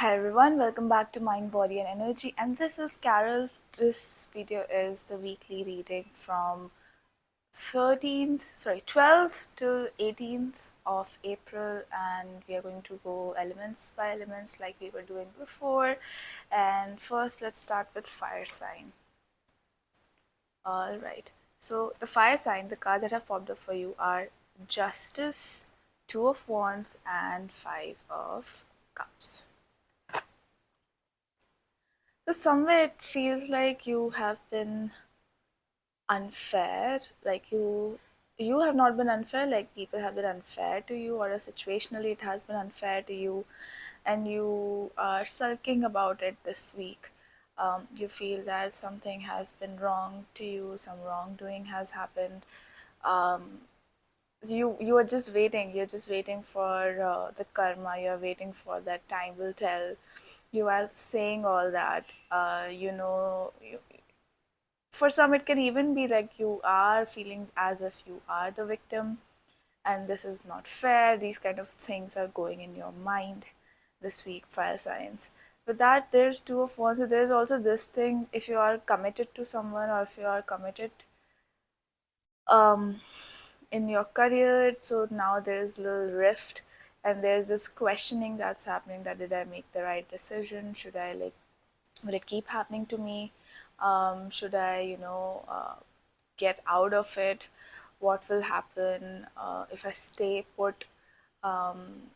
Hi everyone, welcome back to Mind, Body and Energy, and this is Carol. This video is the weekly reading from 12th to 18th of April, and we are going to go elements by elements like we were doing before. And first, let's start with fire sign. Alright, so the fire sign, the cards that have popped up for you are Justice, Two of Wands, and Five of Cups. So somewhere it feels like you have been unfair, like you have not been unfair, like people have been unfair to you, or situationally it has been unfair to you, and you are sulking about it this week. You feel that something has been wrong to you, some wrongdoing has happened. You are just waiting, you're just waiting for the karma, you're waiting for that time will tell. You are saying all that, for some it can even be like you are feeling as if you are the victim, and this is not fair. These kind of things are going in your mind this week, fire signs. With that, there's two of wands. So there's also this thing, if you are committed to someone, or if you are committed um in your career, so now there's a little rift, and there's this questioning that's happening, that did I make the right decision? Should I, like, will it keep happening to me? Should I, get out of it? What will happen if I stay put? I'm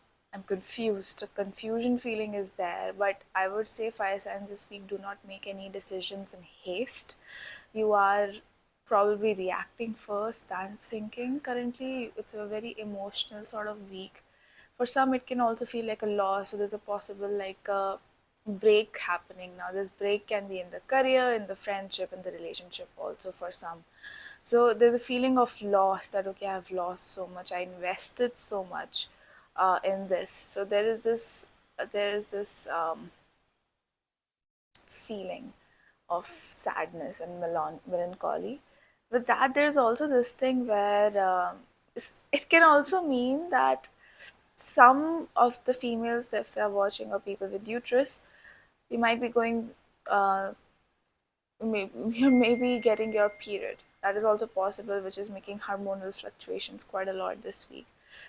confused. The confusion feeling is there, but I would say fire signs this week, do not make any decisions in haste. You are probably reacting first than thinking. Currently, it's a very emotional sort of week. For some, it can also feel like a loss. So there's a possible, like, a break happening now. This break can be in the career, in the friendship, in the relationship also for some. So there's a feeling of loss, that okay, I've lost so much, I invested so much in this. So there is this feeling of sadness and melancholy. With that, there's also this thing where it can also mean that some of the females, if they're watching, or people with uterus, you might be going, uh, maybe getting your period. That is also possible, which is making hormonal fluctuations quite a lot this week.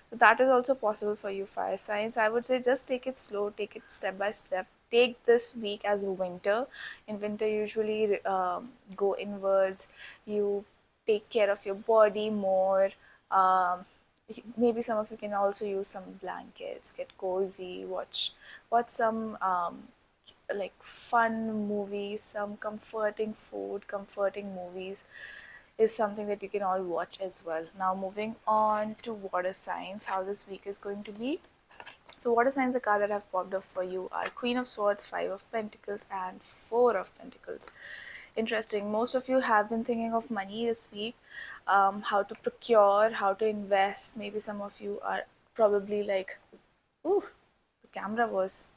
So that is also possible for you, fire signs. I would say just take it slow, take it step by step. Take this week as winter. In winter, usually go inwards. You take care of your body more. Um, Maybe some of you can also use some blankets, get cozy, watch some like fun movies, some comforting food, comforting movies is something that you can all watch as well. Now, moving on to water signs, how this week is going to be. So, water signs, the cards that have popped up for you are Queen of Swords, Five of Pentacles, and Four of Pentacles. Interesting. Most of you have been thinking of money this week, how to procure, how to invest. Maybe some of you are probably like, ooh, the camera was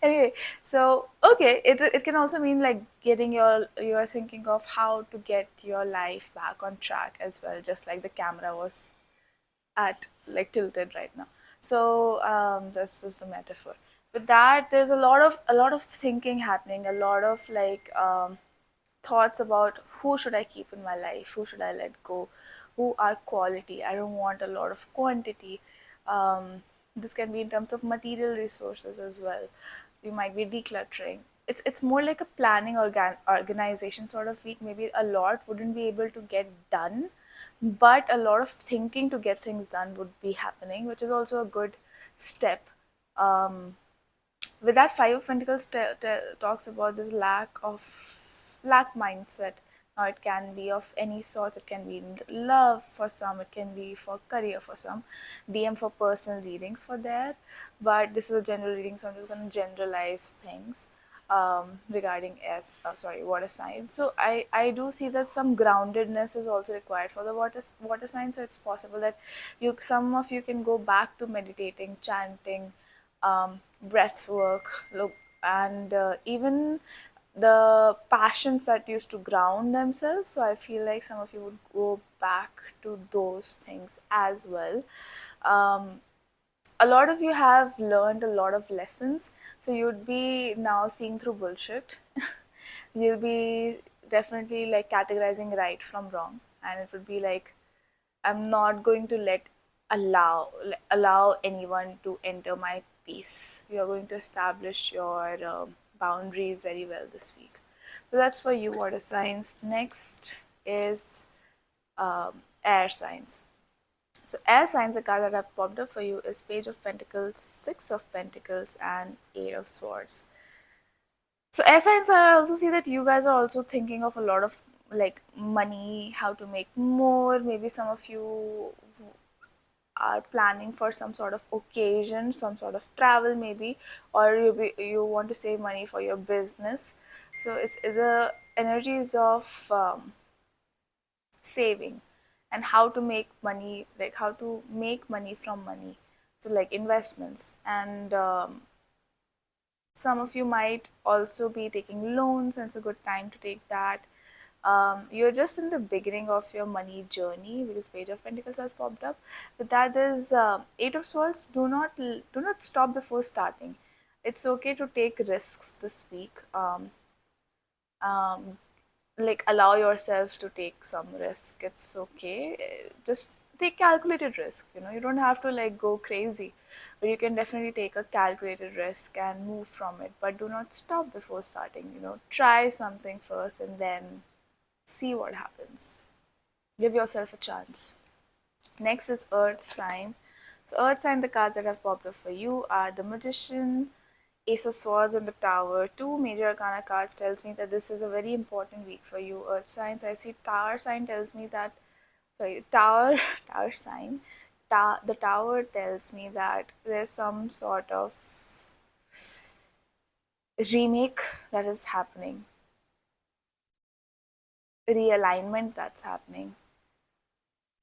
anyway. So okay, it can also mean like getting you're thinking of how to get your life back on track as well, just like the camera was at, like, tilted right now. So that's just a metaphor. With that, there's a lot of thinking happening, a lot of, like, thoughts about who should I keep in my life, who should I let go, who are quality. I don't want a lot of quantity. This can be in terms of material resources as well. You might be decluttering. It's more like a planning organization sort of week. Maybe a lot wouldn't be able to get done, but a lot of thinking to get things done would be happening, which is also a good step. Um, with that, Five of Pentacles talks about this lack mindset. Now it can be of any sort. It can be in love for some, it can be for career for some. DM for personal readings for there, but this is a general reading, so I'm just going to generalize things regarding water sign. So I do see that some groundedness is also required for the water sign. So it's possible that some of you can go back to meditating, chanting, breath work, look, and even the passions that used to ground themselves. So I feel like some of you would go back to those things as well. Um, a lot of you have learned a lot of lessons, so you'd be now seeing through bullshit. You'll be definitely like categorizing right from wrong, and it would be like, I'm not going to allow anyone to enter my peace. You're going to establish your boundaries very well this week. So that's for you, water signs. Next is air signs. So air signs, the card that have popped up for you is Page of Pentacles, Six of Pentacles, and Eight of Swords. So air signs, I also see that you guys are also thinking of a lot of like money, how to make more. Maybe some of you are planning for some sort of occasion, some sort of travel maybe, or you want to save money for your business. So it's the energies of saving and how to make money, like how to make money from money. So like investments, and some of you might also be taking loans, and it's a good time to take that. You're just in the beginning of your money journey because Page of Pentacles has popped up. But that is Eight of Swords. Do not stop before starting. It's okay to take risks this week. Um, like allow yourself to take some risk. It's okay. Just take calculated risk. You don't have to like go crazy, but you can definitely take a calculated risk and move from it. But do not stop before starting. Try something first and then see what happens. Give yourself a chance. Next is Earth sign. So Earth sign, the cards that have popped up for you are the Magician, Ace of Swords, and the Tower. Two major arcana cards tells me that this is a very important week for you, Earth signs. I see Tower sign tells me that, sorry, Tower, Tower sign. The Tower tells me that there's some sort of remake that is happening, realignment that's happening.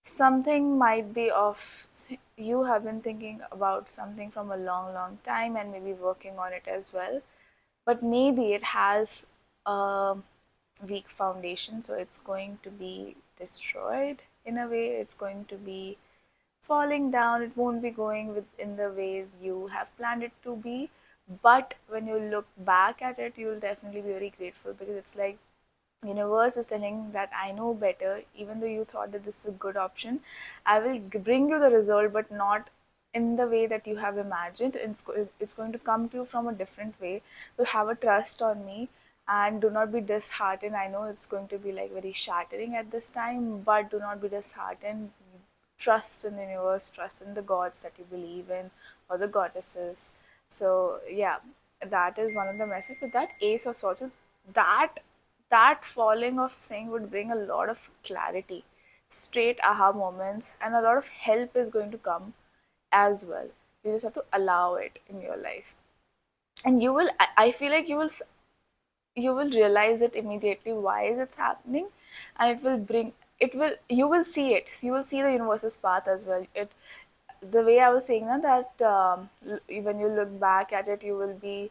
Something might be off. You have been thinking about something from a long time and maybe working on it as well, but maybe it has a weak foundation, so it's going to be destroyed. In a way, it's going to be falling down. It won't be going in the way you have planned it to be, but when you look back at it, you'll definitely be very grateful, because it's like universe is telling that I know better. Even though you thought that this is a good option, I will bring you the result, but not in the way that you have imagined. It's going to come to you from a different way. So have a trust on me and do not be disheartened. I know it's going to be like very shattering at this time, but do not be disheartened. Trust in the universe, trust in the gods that you believe in, or the goddesses. So yeah, that is one of the messages. With that Ace of Swords, so that that falling of thing would bring a lot of clarity, straight aha moments, and a lot of help is going to come as well. You just have to allow it in your life, and you will. I feel like you will realize it immediately why is it's happening, and you will see it. So you will see the universe's path as well. The way I was saying that when you look back at it, you will be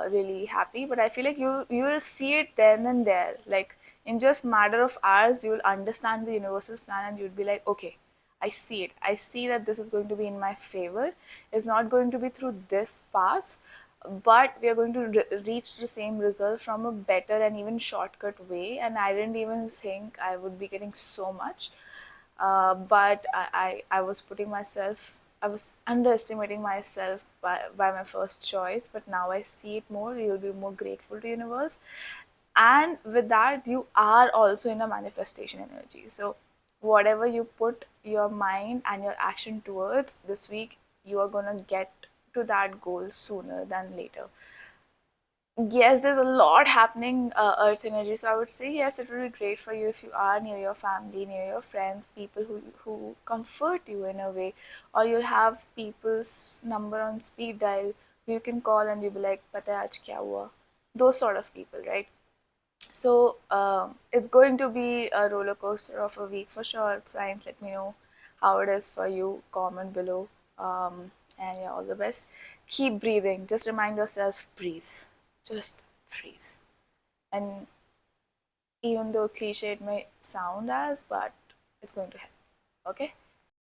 really happy. But I feel like you will see it then and there, like in just matter of hours, you will understand the universe's plan, and you'll be like, okay, I see it. I see that this is going to be in my favor. It's not going to be through this path, but we are going to reach the same result from a better and even shortcut way. And I didn't even think I would be getting so much, but I was putting myself, I was underestimating myself by my first choice, but now I see it more. You'll be more grateful to universe, and with that you are also in a manifestation energy. So whatever you put your mind and your action towards this week, you are gonna get to that goal sooner than later. Yes, there's a lot happening, Earth energy. So I would say yes, it will be great for you if you are near your family, near your friends, people who comfort you in a way, or you'll have people's number on speed dial who you can call and you'll be like, "Pata hai aaj kya hua?" Those sort of people, right? So it's going to be a roller coaster of a week for sure. Signs, let me know how it is for you. Comment below. And yeah, all the best. Keep breathing. Just remind yourself, breathe. Just breathe. And even though cliche it may sound as, but it's going to help. Okay?